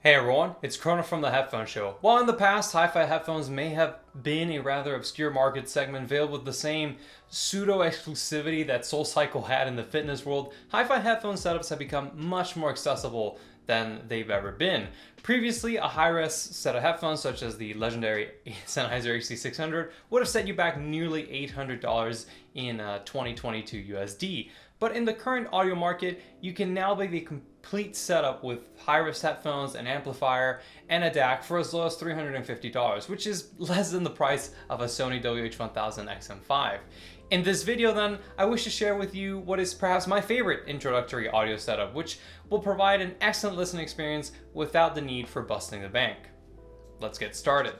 Hey everyone, it's Chrono from the Headphone Show. While in the past, hi-fi headphones may have been a rather obscure market segment veiled with the same pseudo-exclusivity that SoulCycle had in the fitness world, hi-fi headphone setups have become much more accessible than they've ever been. Previously, a high-res set of headphones such as the legendary Sennheiser HC600 would have set you back nearly $800 in 2022 USD. But in the current audio market, you can now buy the complete setup with high-res headphones, an amplifier, and a DAC for as low as $350, which is less than the price of a Sony WH-1000 XM5. In this video then, I wish to share with you what is perhaps my favorite introductory audio setup, which will provide an excellent listening experience without the need for busting the bank. Let's get started.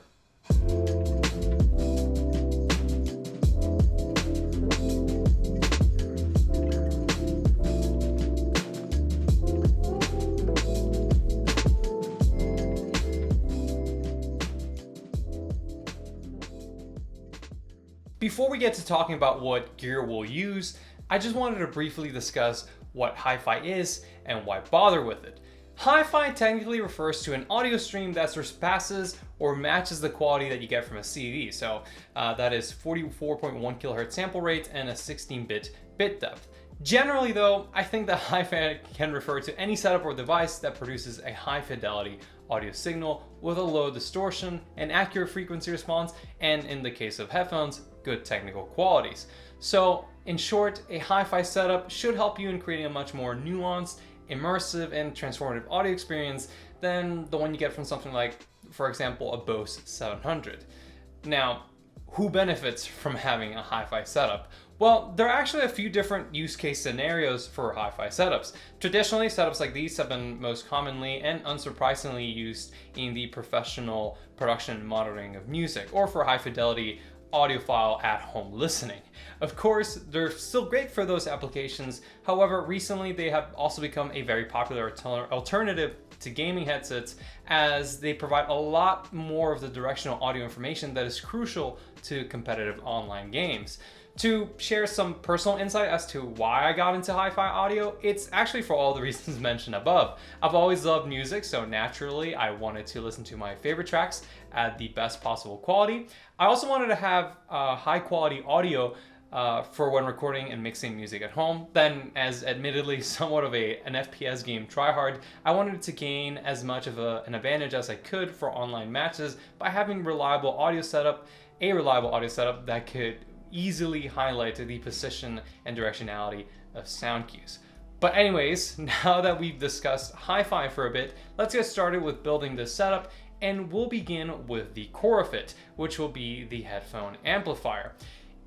Before we get to talking about what gear we'll use, I just wanted to briefly discuss what hi-fi is and why bother with it. Hi-fi technically refers to an audio stream that surpasses or matches the quality that you get from a CD. So that is 44.1 kHz sample rate and a 16-bit bit depth. Generally though, I think that hi-fi can refer to any setup or device that produces a high fidelity audio signal with a low distortion, an accurate frequency response, and in the case of headphones, good technical qualities. So in short, a hi-fi setup should help you in creating a much more nuanced, immersive, and transformative audio experience than the one you get from something like, for example, a Bose 700. Now, who benefits from having a hi-fi setup? Well, there are actually a few different use case scenarios for hi-fi setups. Traditionally, setups like these have been most commonly and unsurprisingly used in the professional production and monitoring of music, or for high fidelity audiophile at-home listening. Of course, they're still great for those applications. However, recently they have also become a very popular alternative to gaming headsets, as they provide a lot more of the directional audio information that is crucial to competitive online games. To share some personal insight as to why I got into hi-fi audio, it's actually for all the reasons mentioned above. I've always loved music, so naturally I wanted to listen to my favorite tracks at the best possible quality. I also wanted to have high quality audio for when recording and mixing music at home. Then, as admittedly somewhat of an FPS game tryhard, I wanted to gain as much of an advantage as I could for online matches by having a reliable audio setup that could easily highlight the position and directionality of sound cues. But anyways, now that we've discussed hi-fi for a bit, let's get started with building this setup, and we'll begin with the core of it, which will be the headphone amplifier.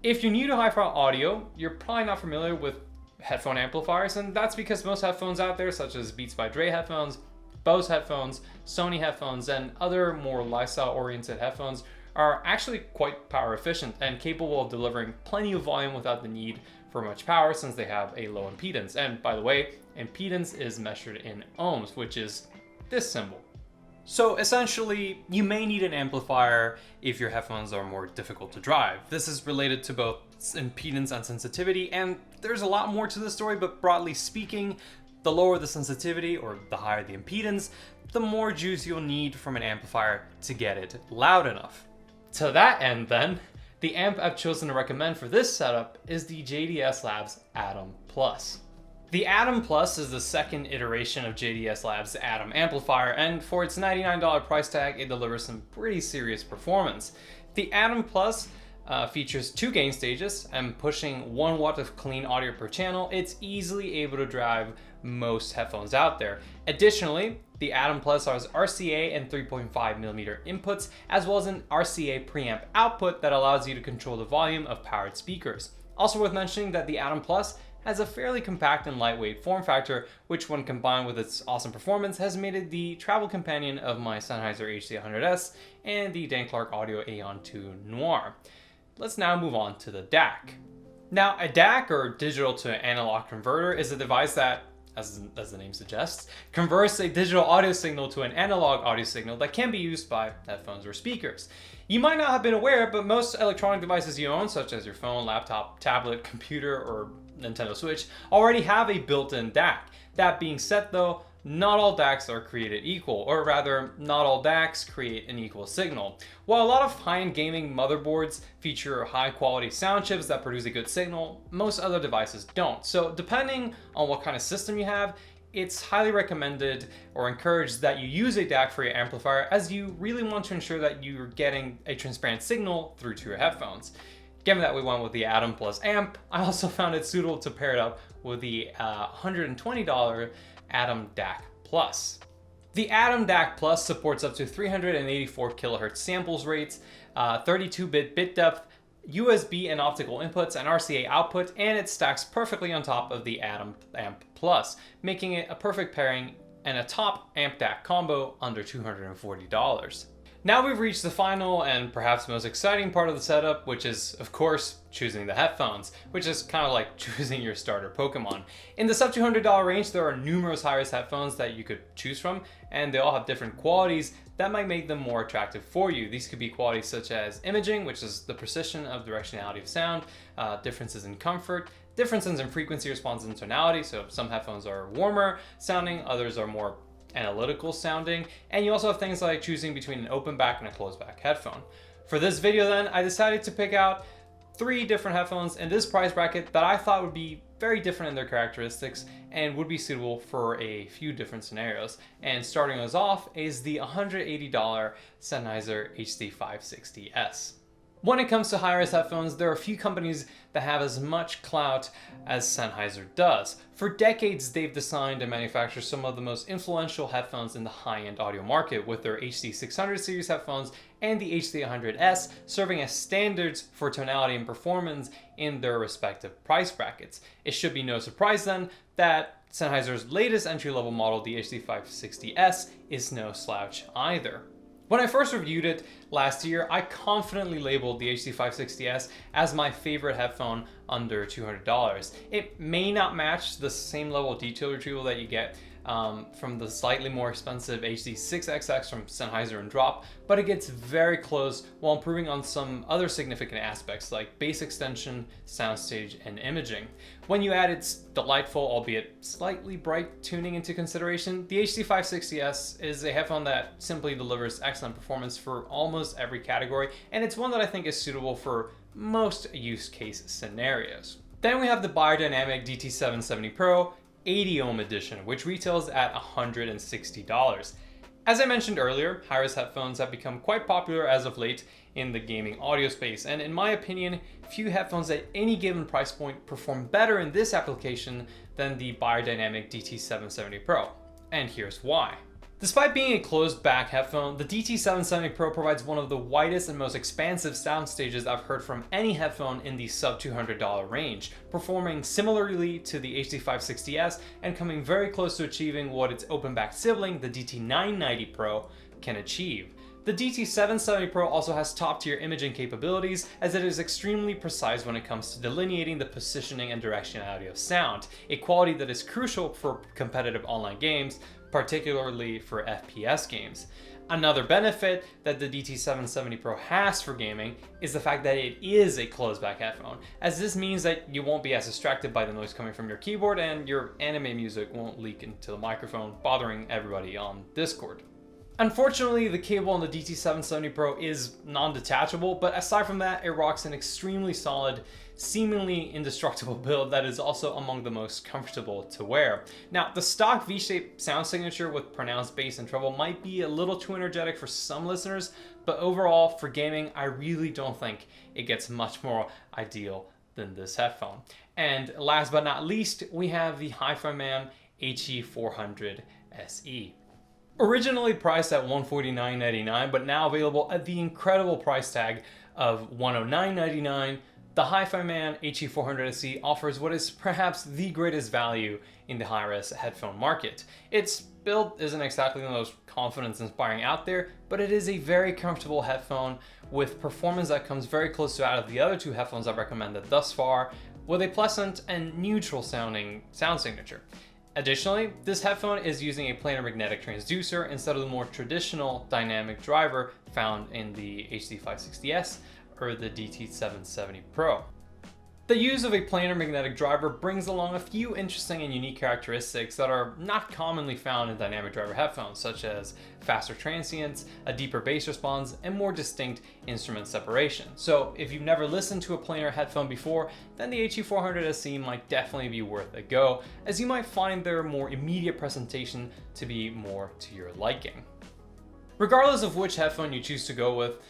If you're new to hi-fi audio, you're probably not familiar with headphone amplifiers, and that's because most headphones out there, such as Beats by Dre headphones, Bose headphones, Sony headphones, and other more lifestyle-oriented headphones are actually quite power efficient and capable of delivering plenty of volume without the need for much power, since they have a low impedance. And by the way, impedance is measured in ohms, which is this symbol. So essentially, you may need an amplifier if your headphones are more difficult to drive. This is related to both impedance and sensitivity, and there's a lot more to this story, but broadly speaking, the lower the sensitivity or the higher the impedance, the more juice you'll need from an amplifier to get it loud enough. To that end then, the amp I've chosen to recommend for this setup is the JDS Labs Atom Plus. The Atom Plus is the second iteration of JDS Labs' Atom amplifier, and for its $99 price tag, it delivers some pretty serious performance. The Atom Plus features 2 gain stages, and pushing 1 watt of clean audio per channel, it's easily able to drive most headphones out there. Additionally, the Atom Plus has RCA and 3.5mm inputs, as well as an RCA preamp output that allows you to control the volume of powered speakers. Also worth mentioning that the Atom Plus has a fairly compact and lightweight form factor, which when combined with its awesome performance has made it the travel companion of my Sennheiser HC100S and the Dan Clark Audio Aeon 2 Noir. Let's now move on to the DAC. Now, a DAC, or digital to analog converter, is a device that, as the name suggests, converts a digital audio signal to an analog audio signal that can be used by headphones or speakers. You might not have been aware, but most electronic devices you own, such as your phone, laptop, tablet, computer, or Nintendo Switch, already have a built-in DAC. That being said though, not all DACs are created equal, or rather, not all DACs create an equal signal. While a lot of high-end gaming motherboards feature high-quality sound chips that produce a good signal, most other devices don't. So depending on what kind of system you have, it's highly recommended or encouraged that you use a DAC for your amplifier, as you really want to ensure that you're getting a transparent signal through to your headphones. Given that we went with the Atom Plus amp, I also found it suitable to pair it up with the $120 Atom DAC Plus. The Atom DAC Plus supports up to 384 kHz samples rates, 32-bit bit depth, USB and optical inputs, and RCA output, and it stacks perfectly on top of the Atom Amp Plus, making it a perfect pairing and a top amp DAC combo under $240. Now we've reached the final and perhaps most exciting part of the setup, which is, of course, choosing the headphones, which is kind of like choosing your starter Pokemon. In the sub $200 range, there are numerous high-res headphones that you could choose from, and they all have different qualities that might make them more attractive for you. These could be qualities such as imaging, which is the precision of directionality of sound, differences in comfort, differences in frequency response and tonality, so some headphones are warmer sounding, others are more analytical sounding, and you also have things like choosing between an open back and a closed back headphone. For this video then, I decided to pick out 3 different headphones in this price bracket that I thought would be very different in their characteristics and would be suitable for a few different scenarios. And starting us off is the $180 Sennheiser HD560S. When it comes to high-res headphones, there are a few companies that have as much clout as Sennheiser does. For decades, they've designed and manufactured some of the most influential headphones in the high-end audio market, with their HD600 series headphones and the HD100S serving as standards for tonality and performance in their respective price brackets. It should be no surprise then that Sennheiser's latest entry-level model, the HD560S, is no slouch either. When I first reviewed it last year, I confidently labeled the HD560S as my favorite headphone under $200. It may not match the same level of detail retrieval that you get from the slightly more expensive HD6XX from Sennheiser and Drop, but it gets very close while improving on some other significant aspects like bass extension, soundstage, and imaging. When you add its delightful, albeit slightly bright tuning into consideration, the HD560S is a headphone that simply delivers excellent performance for almost every category, and it's one that I think is suitable for most use case scenarios. Then we have the Biodynamic DT770 Pro 80 ohm edition, which retails at $160. As I mentioned earlier, high-res headphones have become quite popular as of late in the gaming audio space, and in my opinion, few headphones at any given price point perform better in this application than the Biodynamic DT770 Pro, and here's why. Despite being a closed back headphone, the DT770 Pro provides one of the widest and most expansive sound stages I've heard from any headphone in the sub $200 range, performing similarly to the HD560S and coming very close to achieving what its open back sibling, the DT990 Pro, can achieve. The DT770 Pro also has top-tier imaging capabilities, as it is extremely precise when it comes to delineating the positioning and directionality of sound, a quality that is crucial for competitive online games, particularly for FPS games. Another benefit that the DT770 Pro has for gaming is the fact that it is a closed-back headphone, as this means that you won't be as distracted by the noise coming from your keyboard and your anime music won't leak into the microphone, bothering everybody on Discord. Unfortunately, the cable on the DT770 Pro is non-detachable, but aside from that, it rocks an extremely solid, seemingly indestructible build that is also among the most comfortable to wear. Now, the stock V-shaped sound signature with pronounced bass and treble might be a little too energetic for some listeners, but overall, for gaming, I really don't think it gets much more ideal than this headphone. And last but not least, we have the HiFiMan HE400 SE. Originally priced at $149.99, but now available at the incredible price tag of $109.99, the HiFiMan HE400 SE offers what is perhaps the greatest value in the high-res headphone market. Its build isn't exactly the most confidence-inspiring out there, but it is a very comfortable headphone with performance that comes very close to out of the other 2 headphones I've recommended thus far, with a pleasant and neutral sounding sound signature. Additionally, this headphone is using a planar magnetic transducer instead of the more traditional dynamic driver found in the HD560S or the DT770 Pro. The The use of a planar magnetic driver brings along a few interesting and unique characteristics that are not commonly found in dynamic driver headphones, such as faster transients, a deeper bass response, and more distinct instrument separation. So if you've never listened to a planar headphone before, then the HE400 SE might definitely be worth a go, as you might find their more immediate presentation to be more to your liking. Regardless of which headphone you choose to go with,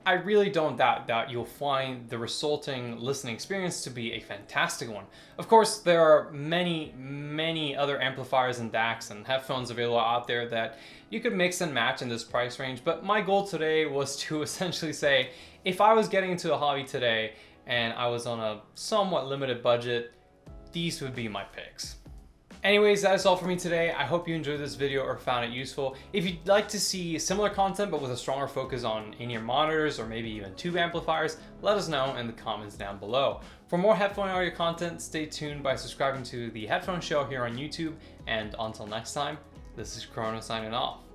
I really don't doubt that you'll find the resulting listening experience to be a fantastic one. Of course, there are many other amplifiers and DACs and headphones available out there that you could mix and match in this price range, but my goal today was to essentially say, if I was getting into the hobby today and I was on a somewhat limited budget, these would be my picks. Anyways, that is all for me today. I hope you enjoyed this video or found it useful. If you'd like to see similar content but with a stronger focus on in-ear monitors or maybe even tube amplifiers, let us know in the comments down below. For more headphone audio content, stay tuned by subscribing to the Headphone Show here on YouTube. And until next time, this is Chrono signing off.